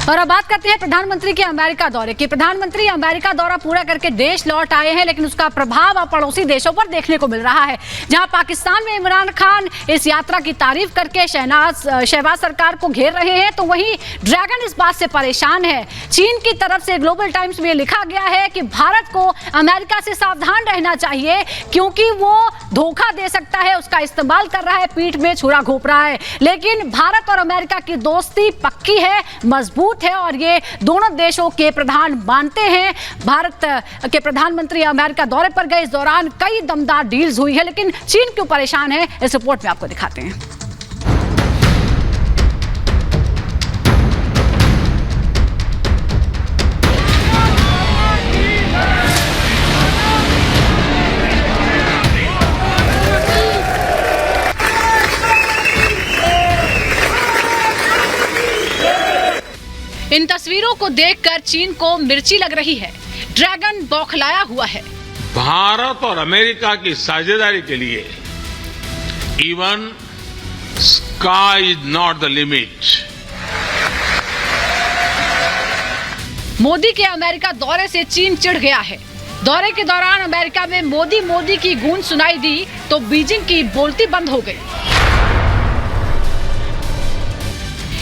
और अब बात करते हैं प्रधानमंत्री के अमेरिका दौरे की। प्रधानमंत्री अमेरिका दौरा पूरा करके देश लौट आए हैं, लेकिन उसका प्रभाव अब पड़ोसी देशों पर देखने को मिल रहा है। जहां पाकिस्तान में इमरान खान इस यात्रा की तारीफ करके शहबाज सरकार को घेर रहे हैं, तो वहीं ड्रैगन इस बात से परेशान है। चीन की तरफ से ग्लोबल टाइम्स में लिखा गया है कि भारत को अमेरिका से सावधान रहना चाहिए, क्योंकि वो धोखा दे सकता है, उसका इस्तेमाल कर रहा है, पीठ में छुरा घोंप रहा है। लेकिन भारत और अमेरिका की दोस्ती पक्की है, मजबूत है और ये दोनों देशों के प्रधान मानते हैं। भारत के प्रधानमंत्री अमेरिका दौरे पर गए, इस दौरान कई दमदार डील्स हुई है, लेकिन चीन क्यों परेशान है, इस रिपोर्ट में आपको दिखाते हैं। इन तस्वीरों को देखकर चीन को मिर्ची लग रही है। ड्रैगन बौखलाया हुआ है। भारत और अमेरिका की साझेदारी के लिए even sky is not the limit. Modi के अमेरिका दौरे से चीन चिढ़ गया है। दौरे के दौरान अमेरिका में मोदी मोदी की गूंज सुनाई दी तो बीजिंग की बोलती बंद हो गई।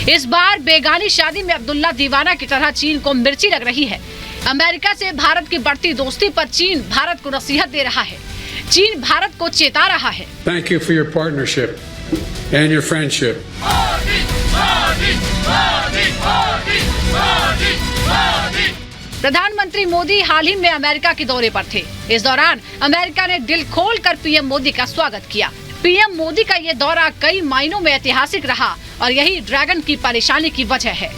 इस बार बेगानी शादी में अब्दुल्ला दीवाना की तरह चीन को मिर्ची लग रही है। अमेरिका से भारत की बढ़ती दोस्ती पर चीन भारत को नसीहत दे रहा है। चीन भारत को चेता रहा है। Thank you for your partnership and your friendship. प्रधानमंत्री मोदी हाल ही में अमेरिका के दौरे पर थे। इस दौरान अमेरिका ने दिल खोलकर पीएम मोदी का स्वागत किया। पीएम मोदी का ये दौरा कई मायनों में ऐतिहासिक रहा और यही ड्रैगन की परेशानी की वजह है।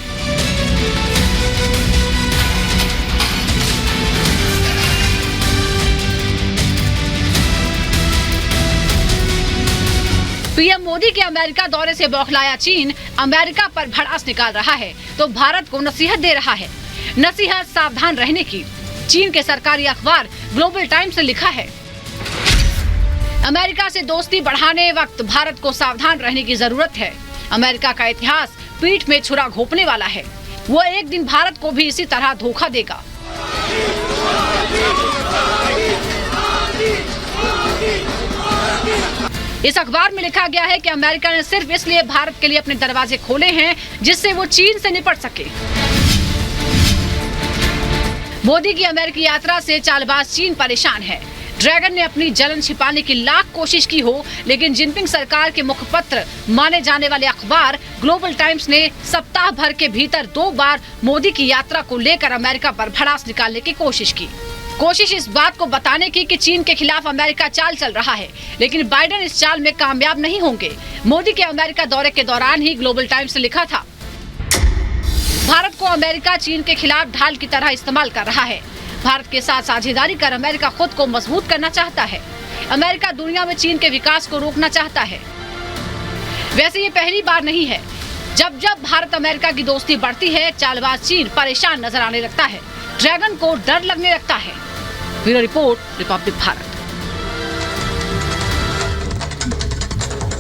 पीएम मोदी के अमेरिका दौरे से बौखलाया चीन अमेरिका पर भड़ास निकाल रहा है, तो भारत को नसीहत दे रहा है। नसीहत सावधान रहने की। चीन के सरकारी अखबार ग्लोबल टाइम्स ने लिखा है, अमेरिका से दोस्ती बढ़ाने वक्त भारत को सावधान रहने की जरूरत है। अमेरिका का इतिहास पीठ में छुरा घोंपने वाला है। वो एक दिन भारत को भी इसी तरह धोखा देगा। इस अखबार में लिखा गया है कि अमेरिका ने सिर्फ इसलिए भारत के लिए अपने दरवाजे खोले हैं जिससे वो चीन से निपट सके। मोदी की अमेरिकी यात्रा से चालबाज चीन परेशान है। ड्रैगन ने अपनी जलन छिपाने की लाख कोशिश की हो, लेकिन जिनपिंग सरकार के मुखपत्र माने जाने वाले अखबार ग्लोबल टाइम्स ने सप्ताह भर के भीतर 2 बार मोदी की यात्रा को लेकर अमेरिका पर भड़ास निकालने की कोशिश की। कोशिश इस बात को बताने की कि चीन के खिलाफ अमेरिका चाल चल रहा है, लेकिन बाइडेन इस चाल में कामयाब नहीं होंगे। मोदी के अमेरिका दौरे के दौरान ही ग्लोबल टाइम्स ने लिखा था, भारत को अमेरिका चीन के खिलाफ ढाल की तरह इस्तेमाल कर रहा है। भारत के साथ साझेदारी कर अमेरिका खुद को मजबूत करना चाहता है। अमेरिका दुनिया में चीन के विकास को रोकना चाहता है। वैसे ये पहली बार नहीं है। जब जब भारत अमेरिका की दोस्ती बढ़ती है, चालबाज चीन परेशान नजर आने लगता है। ड्रैगन को डर लगने लगता है। Bureau report, Republic Bharat.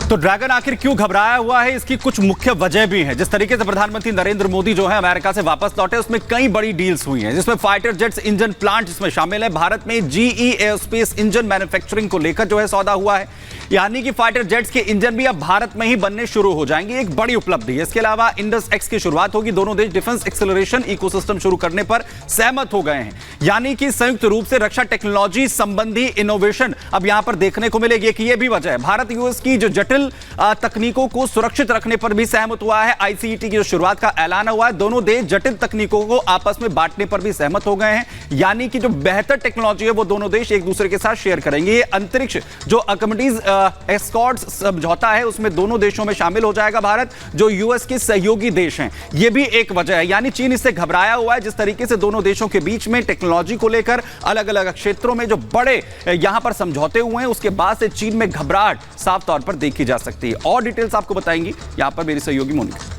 तो ड्रैगन आखिर क्यों घबराया हुआ है, इसकी कुछ मुख्य वजह भी है। जिस तरीके से प्रधानमंत्री नरेंद्र मोदी जो है अमेरिका से वापस लौटे, उसमें कई बड़ी डील्स हुई हैं, जिसमें फाइटर जेट्स इंजन प्लांट इसमें शामिल है। भारत में जीई एयरस्पेस इंजन मैन्युफैक्चरिंग को लेकर जो है सौदा हुआ है, यानी कि फाइटर जेट्स के इंजन भी अब भारत में ही बनने शुरू हो जाएंगे। एक बड़ी उपलब्धि है। इसके अलावा इंडस एक्स की शुरुआत होगी। दोनों देश डिफेंस एक्सेलरेशन इकोसिस्टम शुरू करने पर सहमत हो गए हैं, यानी कि संयुक्त रूप से रक्षा टेक्नोलॉजी संबंधी इनोवेशन अब यहां पर देखने को मिलेगी। कि यह भी वजह है, भारत यूएस की जो जटिल तकनीकों को सुरक्षित रखने पर भी सहमत हुआ है। आईसीईटी की जो शुरुआत का ऐलान हुआ है, दोनों देश जटिल तकनीकों को आपस में बांटने पर भी सहमत हो गए हैं, यानी कि जो बेहतर टेक्नोलॉजी है वो दोनों देश एक दूसरे के साथ शेयर करेंगे। ये अंतरिक्ष जो अकॉमोडेज एस्कॉर्ट समझौता है, उसमें दोनों देशों में शामिल हो जाएगा भारत, जो यूएस के सहयोगी देश हैं। यह भी एक वजह है, यानी चीन इससे घबराया हुआ है। जिस तरीके से दोनों देशों के बीच में टेक्नोलॉजी को लेकर अलग अलग क्षेत्रों में जो बड़े यहां पर समझौते हुए हैं, उसके बाद से चीन में घबराहट साफ तौर पर देखी जा सकती है। और डिटेल्स आपको बताएंगी यहां पर मेरी सहयोगी मोनिका।